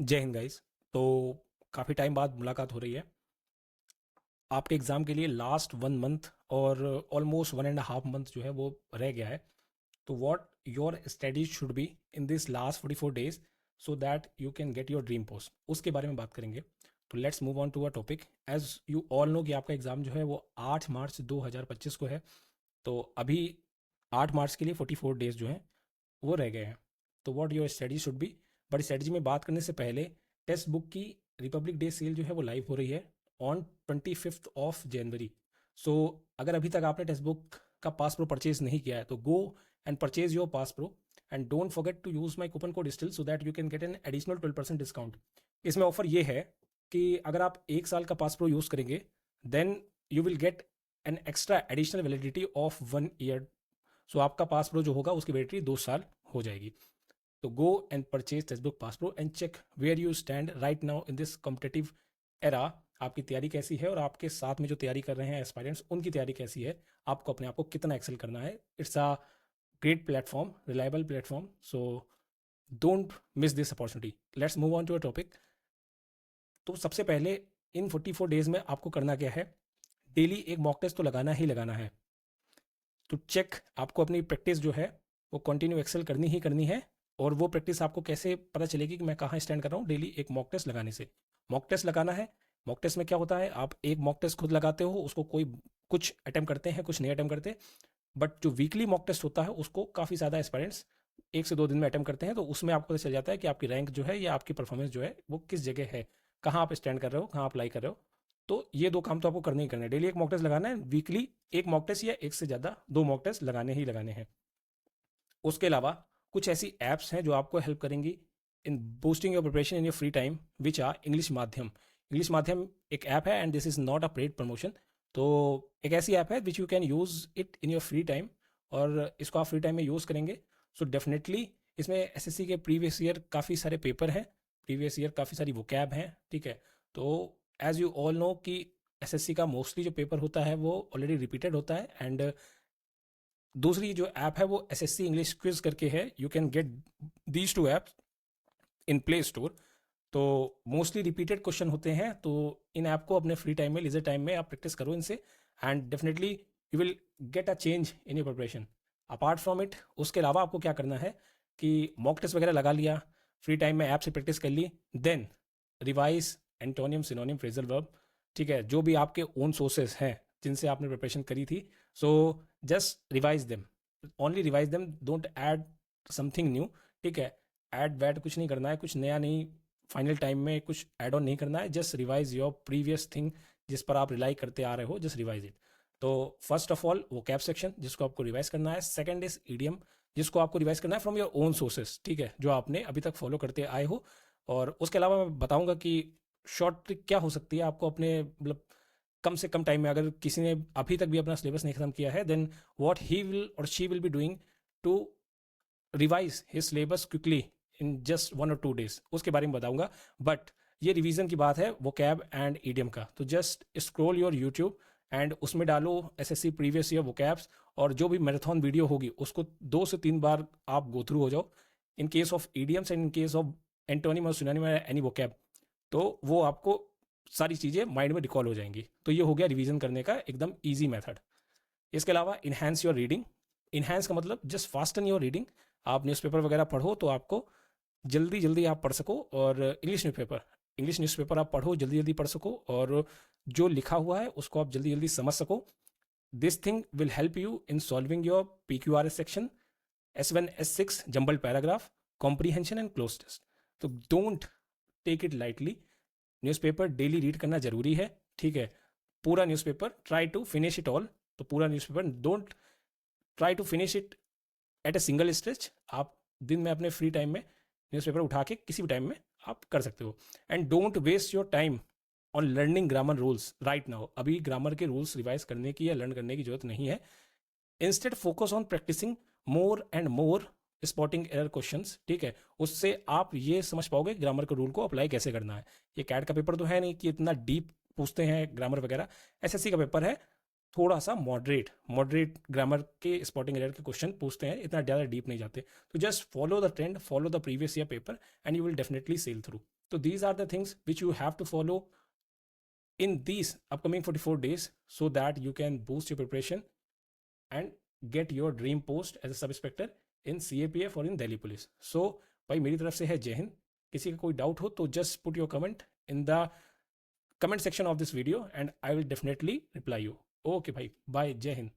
जय हिंद गाइस। तो काफ़ी टाइम बाद मुलाकात हो रही है। आपके एग्ज़ाम के लिए लास्ट 1 मंथ और ऑलमोस्ट 1.5 मंथ जो है वो रह गया है। तो what your studies should be in this last 44 days so that you can get your dream post, उसके बारे में बात करेंगे। तो let's move on to a topic. As you all know कि आपका एग्ज़ाम जो है वो 8 मार्च 2025 को है। तो अभी 8 मार्च के लिए 44 डेज जो हैं वो रह गए हैं। तो what your study should be. But strategy में बात करने से पहले, टेक्स्ट बुक की रिपब्लिक डे सेल जो है वो लाइव हो रही है ऑन 25 ऑफ जनवरी। सो अगर अभी तक आपने टेक्स्ट बुक का पास प्रो परचेज नहीं किया है तो go and purchase your Pass Pro and don't forget to use my coupon code still so that you can get an additional 12% discount. इसमें ऑफर ये है कि अगर आप 1 साल का पास प्रो यूज़ करेंगे then you will get an extra additional validity of 1 year. So आपका पास प्रो जो होगा उसकी वैलिडिटी 2 साल हो जाएगी। तो go and purchase text book Pass Pro and check where you stand right now in this competitive era. आपकी तैयारी कैसी है और आपके साथ में जो तैयारी कर रहे हैं एस्पायरेंट्स उनकी तैयारी कैसी है, आपको अपने आप को कितना एक्सेल करना है। It's a great platform, reliable platform, so don't miss this opportunity. Let's move on to a topic. तो सबसे पहले इन 44 डेज में आपको करना क्या है, डेली एक मॉक टेस्ट तो लगाना ही लगाना है। तो चेक, आपको अपनी प्रैक्टिस जो है वो कंटिन्यू एक्सेल करनी ही करनी है। और वो प्रैक्टिस आपको कैसे पता चलेगी कि मैं कहाँ स्टैंड कर रहा हूँ, डेली एक मॉक टेस्ट लगाने से। मॉक टेस्ट लगाना है। मॉक टेस्ट में क्या होता है, आप एक मॉक टेस्ट खुद लगाते हो, उसको कोई कुछ अटेम्प्ट करते हैं, कुछ नहीं अटेम्प्ट करते। बट जो वीकली मॉक टेस्ट होता है उसको काफ़ी ज़्यादा एस्पायरेंट्स 1 से 2 दिन में अटेम्प्ट करते हैं। तो उसमें आपको पता चल जाता है कि आपकी रैंक जो है या आपकी परफॉर्मेंस जो है वो किस जगह है, कहाँ आप स्टैंड कर रहे हो, कहाँ अप्लाई कर रहे हो। तो ये 2 काम तो आपको करने ही करने हैं। डेली एक मॉक टेस्ट लगाना है, वीकली एक मॉक टेस्ट या एक से ज़्यादा 2 मॉक टेस्ट लगाने ही लगाने हैं। उसके अलावा कुछ ऐसी ऐप्स हैं जो आपको हेल्प करेंगी in boosting your preparation in your free time, which are English Madhyam. English Madhyam एक ऐप है and this is not a paid promotion. तो एक ऐसी ऐप है which you can use it in your free time, और इसको आप फ्री टाइम में यूज़ करेंगे। सो डेफिनेटली इसमें एसएससी के प्रीवियस ईयर काफ़ी सारे पेपर हैं, प्रीवियस ईयर काफ़ी सारी वोकैब हैं, ठीक है। तो एज यू ऑल नो कि एसएससी का मोस्टली जो पेपर होता है वो ऑलरेडी रिपीटेड होता है। एंड दूसरी जो ऐप है वो एसएससी इंग्लिश क्विज करके है। You can get these two apps in play store. तो मोस्टली रिपीटेड क्वेश्चन होते हैं, तो इन ऐप को अपने फ्री टाइम में, लीजर टाइम में आप प्रैक्टिस करो इनसे, and definitely you will get a change in your preparation. Apart from it, उसके अलावा आपको क्या करना है कि मॉक टेस्ट वगैरह लगा लिया, फ्री टाइम में ऐप से प्रैक्टिस कर ली, then revise antonym, synonym, phrasal verb, ठीक है, जो भी आपके ओन सोर्सेज हैं जिनसे आपने प्रिपरेशन करी थी। So just revise them, only revise them, don't add something new, ठीक है। ऐड वैड कुछ नहीं करना है, कुछ नया नहीं, फाइनल टाइम में कुछ ऐड ऑन नहीं करना है। Just revise your previous thing जिस पर आप रिलाई करते आ रहे हो, जस्ट रिवाइज इट। तो फर्स्ट ऑफ ऑल वो कैप सेक्शन जिसको आपको रिवाइज करना है, सेकंड इज ईडीएम जिसको आपको रिवाइज करना है फ्रॉम योर ओन सोर्सेज, ठीक है, जो आपने अभी तक फॉलो करते आए हो। और उसके अलावा मैं बताऊंगा कि शॉर्ट ट्रिक क्या हो सकती है आपको अपने, मतलब कम से कम टाइम में, अगर किसी ने अभी तक भी अपना सिलेबस नहीं खत्म किया है, देन व्हाट ही विल और she will be doing to revise his syllabus quickly in just 1 और 2 डेज, उसके बारे में बताऊंगा। बट ये रिवीजन की बात है वो कैब एंड ईडियम का। तो just scroll your YouTube and उसमें डालो एसएससी प्रीवियस ईयर वोकैब्स, और जो भी मैराथन वीडियो होगी उसको 2 से 3 बार आप गो थ्रू हो जाओ, in case of idioms and in case of antonym और सिनोनिम एनी वोकैब। तो वो आपको सारी चीज़ें माइंड में रिकॉल हो जाएंगी। तो ये हो गया रिवीजन करने का एकदम ईजी मेथड। इसके अलावा इन्हांस योर रीडिंग। इन्हांस का मतलब जस्ट फास्टन योर रीडिंग। आप न्यूज़पेपर वगैरह पढ़ो तो आपको जल्दी जल्दी आप पढ़ सको, और इंग्लिश न्यूज़पेपर आप पढ़ो, जल्दी जल्दी पढ़ सको, और जो लिखा हुआ है उसको आप जल्दी जल्दी समझ सको। This thing will help you in solving your PQRS section, S1 S6 jumble paragraph, comprehension and cloze test. तो don't take it lightly. Newspaper daily read करना जरूरी है, ठीक है। पूरा newspaper, try to finish it all. तो पूरा newspaper, don't try to finish it at a single stretch. आप दिन में अपने फ्री टाइम में न्यूज़पेपर उठा के किसी भी टाइम में आप कर सकते हो। And don't waste your time on learning grammar rules right now. अभी ग्रामर के रूल्स रिवाइज करने की या लर्न करने की जरूरत नहीं है। Instead focus on practising more and more spotting error questions, ठीक है। उससे आप ये समझ पाओगे ग्रामर के रूल को अप्लाई कैसे करना है। ये कैट का पेपर तो है नहीं कि इतना डीप पूछते हैं ग्रामर वगैरह, एसएससी का पेपर है। थोड़ा सा मॉडरेट ग्रामर के स्पॉटिंग एरर के क्वेश्चन पूछते हैं, इतना ज़्यादा डीप नहीं जाते. तो just follow the trend, follow the previous year paper and you will definitely sail through. So these are the things which you have to follow in these upcoming 44 days so that you can boost your preparation and get your dream post as a sub inspector in CAPF or in Delhi Police. So भाई मेरी तरफ से है जय हिंद. किसी का कोई doubt हो तो just put your comment in the comment section of this video and I will definitely reply you. Okay भाई, bye, जय हिंद.